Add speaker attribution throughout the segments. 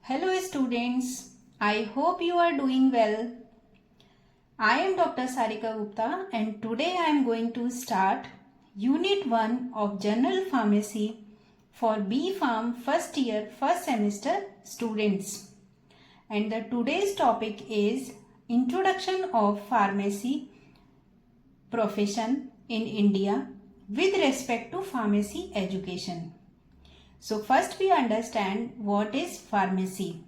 Speaker 1: Hello students, I hope you are doing well. I am Dr. Sarika Gupta and today I am going to start Unit 1 of General Pharmacy for B Pharm first year first semester students. And the today's topic is Introduction of Pharmacy Profession in India with respect to pharmacy education. So first we understand what is pharmacy.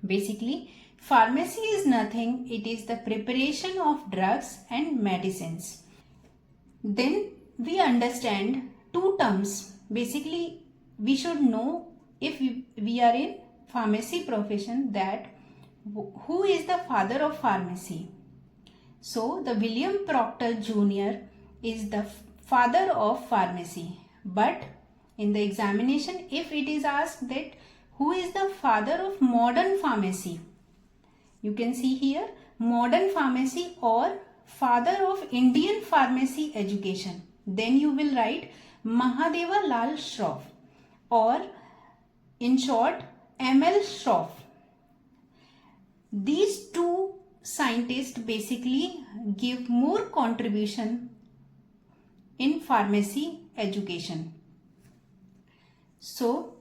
Speaker 1: Basically, pharmacy is nothing, it is the preparation of drugs and medicines. Then we understand two terms. Basically, we should know if we are in pharmacy profession that who is the father of pharmacy. So, the William Proctor Jr. is the father of pharmacy. But in the examination, if it is asked that who is the father of modern pharmacy, you can see here modern pharmacy or father of Indian pharmacy education, then you will write Mahadeva Lal Shroff or in short M.L. Shroff. These two scientists basically give more contribution in pharmacy education. So,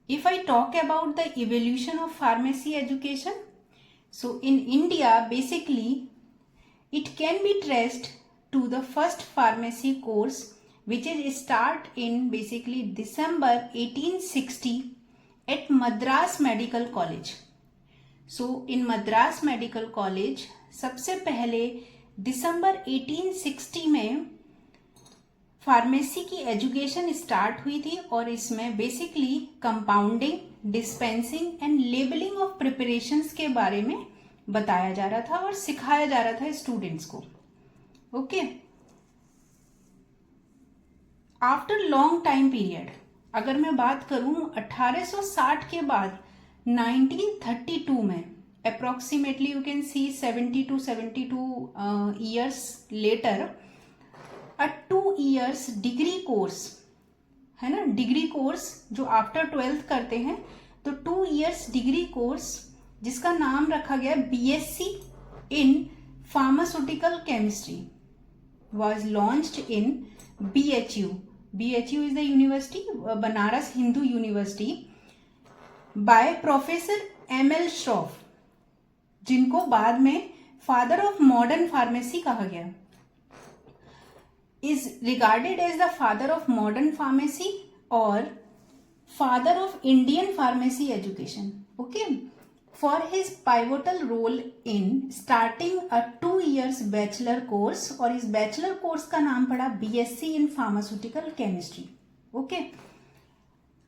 Speaker 1: if I talk about the evolution of pharmacy education, so in India basically it can be traced to the first pharmacy course which is start in basically December 1860 at Madras Medical College. So in Madras Medical College सबसे पहले दिसंबर 1860 में pharmacy की education start हुई थी और इसमें basically compounding, dispensing and labelling of preparations के बारे में बताया जा रहा था और सिखाया जा रहा था स्टूडेंट्स को. Okay, after long time period अगर मैं बात करूं 1860 के बाद 1932 में approximately you can see 72 years later a 2 years degree course है ना, डिग्री कोर्स जो आफ्टर 12th करते हैं, तो 2 years डिग्री कोर्स जिसका नाम रखा गया BSc in pharmaceutical chemistry was launched in BHU. BHU is the university, Banaras Hindu university, by professor M.L. Shroff, जिनको बाद में फादर ऑफ मॉडर्न फार्मेसी कहा गया. Is regarded as the father of modern pharmacy or father of Indian pharmacy education. Okay, for his pivotal role in starting a 2 years bachelor course, और इस bachelor course का नाम पड़ा BSc in pharmaceutical chemistry. Okay,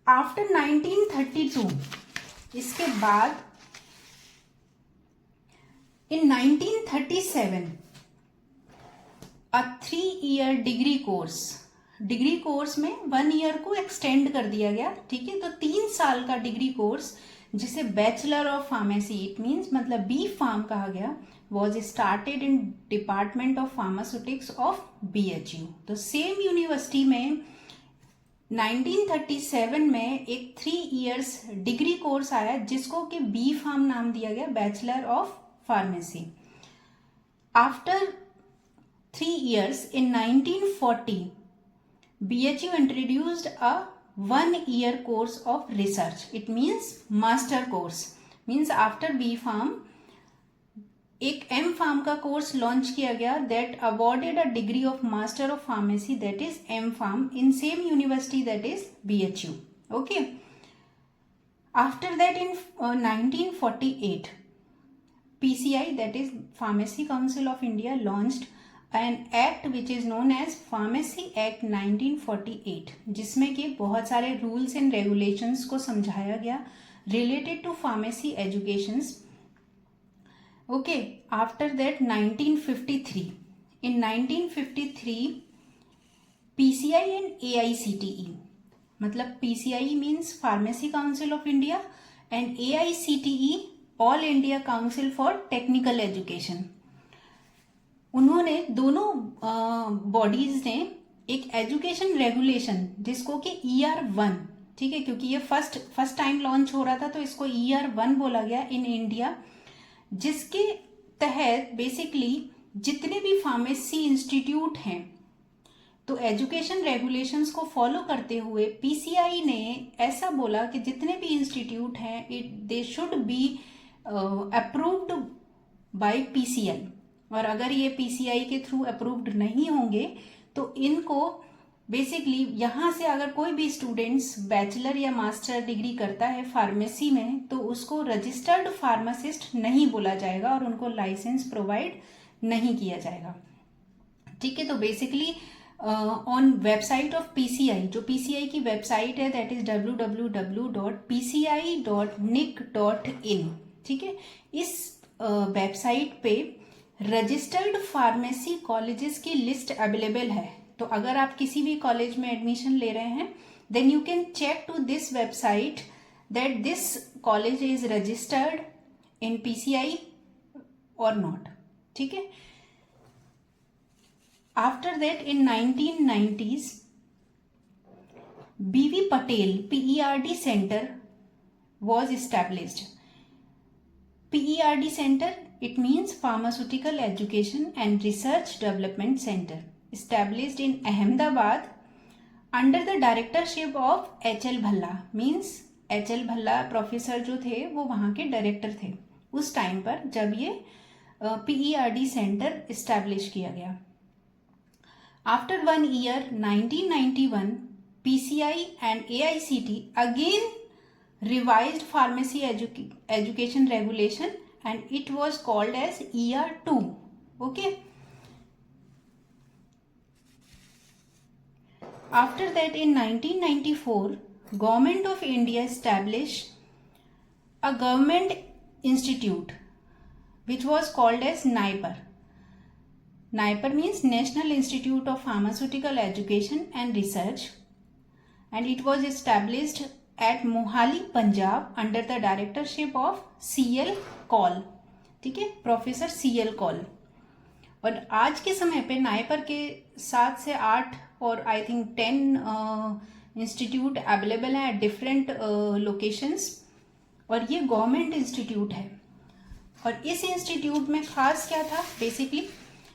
Speaker 1: after 1932 इसके बाद in 1937 a 3 year degree course, degree course में 1 year को extend कर दिया गया. ठीक है, तो 3 साल का डिग्री कोर्स जिसे bachelor of pharmacy it means मतलब बी फार्म कहा गया, was started in department of pharmaceutics of BHU. तो सेम यूनिवर्सिटी में 1937 में एक 3 years डिग्री कोर्स आया जिसको कि बी फार्म नाम दिया गया, bachelor of pharmacy. After 3 years in 1940 BHU introduced a 1 year course of research. It means master course, means after B Pharm एक M Pharm का कोर्स लॉन्च किया गया that awarded a degree of master of pharmacy, that is M Pharm, in same university, that is BHU. Okay, after that in 1948 PCI, that is Pharmacy Council of India, launched an act which is known as Pharmacy Act 1948, जिसमें कि बहुत सारे rules and regulations को समझाया गया related to pharmacy educations. Okay, after that 1953 in 1953 PCI and AICTE, मतलब PCI means pharmacy council of India and AICTE all India council for technical education, उन्होंने दोनों बॉडीज ने एक एजुकेशन रेगुलेशन जिसको कि ER1, ठीक है, क्योंकि ये फर्स्ट टाइम लॉन्च हो रहा था तो इसको ईयर 1 बोला गया इन इंडिया, जिसके तहत बेसिकली जितने भी फार्मेसी इंस्टीट्यूट हैं तो एजुकेशन रेगुलेशंस को फॉलो करते हुए पीसीआई ने ऐसा बोला कि जितने भी इंस्टीट्यूट हैं they should be approved by PCI, और अगर ये पीसीआई के थ्रू अप्रूव्ड नहीं होंगे तो इनको बेसिकली यहाँ से अगर कोई भी स्टूडेंट्स बैचलर या मास्टर डिग्री करता है फार्मेसी में तो उसको रजिस्टर्ड फार्मासिस्ट नहीं बोला जाएगा और उनको लाइसेंस प्रोवाइड नहीं किया जाएगा। ठीक है, तो basically on website of PCI, जो पीसीआई की वेबसाइट है दैट इज www.pci.nic.in। ठीक है, इस वेबसाइट पे रजिस्टर्ड फार्मेसी कॉलेजेस की लिस्ट अवेलेबल है। तो अगर आप किसी भी कॉलेज में एडमिशन ले रहे हैं then you can check to this website that this college is registered in PCI और नॉट। ठीक है, after that in 1990s B V Patel PERD सेंटर was established. PERD center, it means Pharmaceutical Education and Research Development Center, established in Ahmedabad under the directorship of HL Bhalla, means HL Bhalla professor जो थे वो वहाँ के director थे उस time पर जब ये PERD सेंटर इस्टेब्लिश किया गया। After 1 year 1991 PCI and AICT again revised pharmacy education regulation and it was called as ER2. Okay, after that in 1994 government of India established a government institute which was called as NIPER. NIPER means National Institute of Pharmaceutical Education and Research, and it was established at Mohali, Punjab under the directorship of CL Kaul. ठीक है, professor CL Kaul। और आज के समय पे NIPER के 7 से 8 और आई थिंक 10 इंस्टीट्यूट अवेलेबल हैं एट डिफरेंट लोकेशंस, और ये गवर्नमेंट इंस्टीट्यूट है। और इस इंस्टीट्यूट में खास क्या था बेसिकली,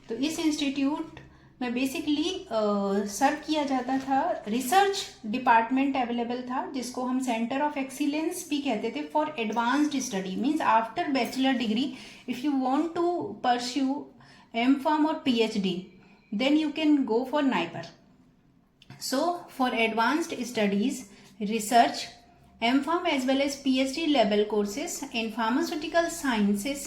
Speaker 1: तो इस इंस्टीट्यूट में बेसिकली सर्व किया जाता था, रिसर्च डिपार्टमेंट अवेलेबल था जिसको हम सेंटर ऑफ एक्सीलेंस भी कहते थे for advanced study. Means after bachelor degree if you want to pursue M.Pharm or PhD then you can go for NIPER. So for advanced studies, research, M.Pharm as well as PhD level courses in pharmaceutical sciences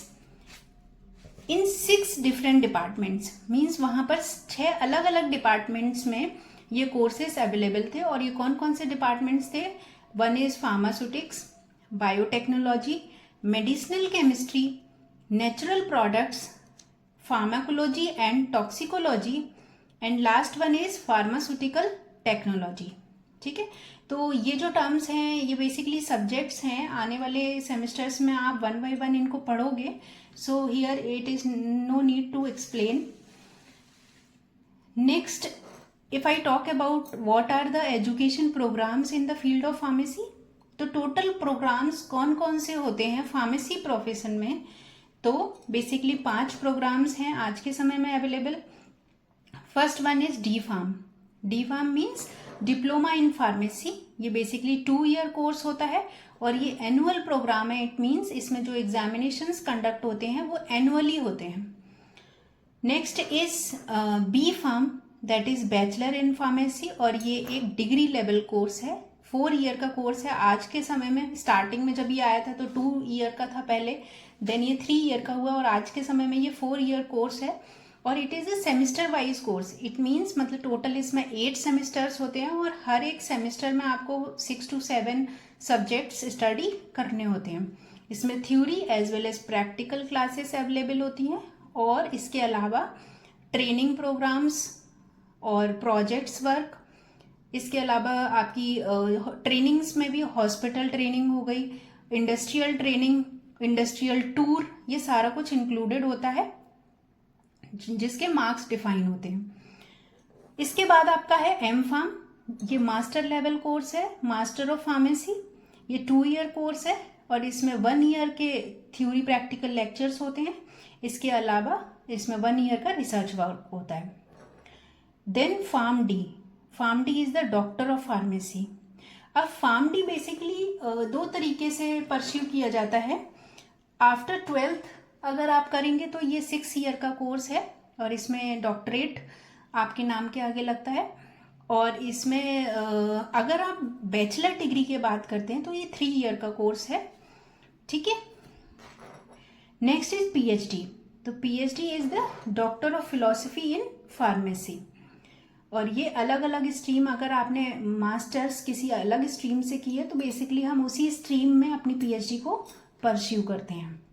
Speaker 1: in 6 different departments, means वहाँ पर 6 अलग अलग departments में ये courses available थे। और ये कौन कौन से डिपार्टमेंट्स थे? 1 is pharmaceutics, biotechnology, medicinal chemistry, natural products, pharmacology and toxicology, and last 1 is pharmaceutical technology. ठीक है, तो ये जो टर्म्स हैं ये बेसिकली सब्जेक्ट्स हैं, आने वाले सेमेस्टर्स में आप 1 by 1 इनको पढ़ोगे। So here it is no need to explain. Next, if I talk about what are the education programs in the field of pharmacy, तो टोटल प्रोग्राम्स कौन कौन से होते हैं फार्मेसी प्रोफेशन में, तो बेसिकली 5 प्रोग्राम्स हैं आज के समय में available. First 1 is D.Pharm। D.Pharm means diploma in pharmacy. ये बेसिकली 2 year कोर्स होता है और ये एनुअल प्रोग्राम है। इट मीन्स इसमें जो एग्जामिनेशंस कंडक्ट होते हैं वो एनुअली होते हैं। Next is B.Pharm, that is bachelor in pharmacy, और ये एक डिग्री लेवल कोर्स है, 4 year का कोर्स है। आज के समय में स्टार्टिंग में जब ये आया था तो 2 year का था पहले, देन ये 3 year का हुआ और आज के समय में ये 4 year कोर्स है। और it is a semester wise course. It means मतलब टोटल इसमें 8 सेमिस्टर्स होते हैं और हर एक सेमिस्टर में आपको 6 to 7 सब्जेक्ट्स स्टडी करने होते हैं। इसमें theory as well as practical classes available होती हैं, और इसके अलावा ट्रेनिंग प्रोग्राम्स और प्रोजेक्ट्स वर्क, इसके अलावा आपकी ट्रेनिंग्स में भी हॉस्पिटल ट्रेनिंग हो गई, इंडस्ट्रियल ट्रेनिंग, इंडस्ट्रियल टूर, ये सारा कुछ इंक्लूडेड होता है जिसके मार्क्स डिफाइन होते हैं। इसके बाद आपका है M.Pharm। ये मास्टर लेवल कोर्स है, मास्टर ऑफ फार्मेसी। ये 2 ईयर कोर्स है और इसमें 1 ईयर के थ्योरी प्रैक्टिकल लेक्चर्स होते हैं। इसके अलावा इसमें 1 ईयर का रिसर्च वर्क होता है। Then pharm D is the doctor of pharmacy. अब फार्म डी बेसिकली 2 तरीके से परस्यू किया जाता है। आफ्टर 12th अगर आप करेंगे तो ये 6 ईयर का कोर्स है और इसमें डॉक्टरेट आपके नाम के आगे लगता है। और इसमें अगर आप बैचलर डिग्री की बात करते हैं तो ये 3 ईयर का कोर्स है, ठीक है। Next is PhD. तो PhD is the doctor of philosophy in pharmacy. और ये अलग अलग स्ट्रीम, अगर आपने मास्टर्स किसी अलग स्ट्रीम से की है तो बेसिकली हम उसी स्ट्रीम में अपनी पीएचडी को परस्यू करते हैं।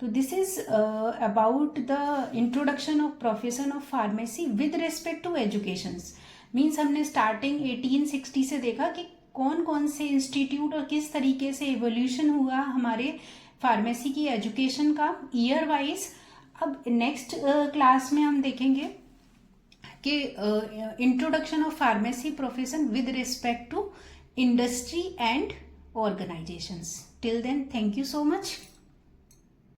Speaker 1: तो this is about the introduction of profession of pharmacy with respect to educations. Means हमने स्टार्टिंग 1860 से देखा कि कौन कौन से इंस्टीट्यूट और किस तरीके से एवोल्यूशन हुआ हमारे फार्मेसी की एजुकेशन का ईयर वाइज। अब नेक्स्ट क्लास में हम देखेंगे कि introduction of pharmacy profession with respect to industry and organisations. Till then, thank you so much.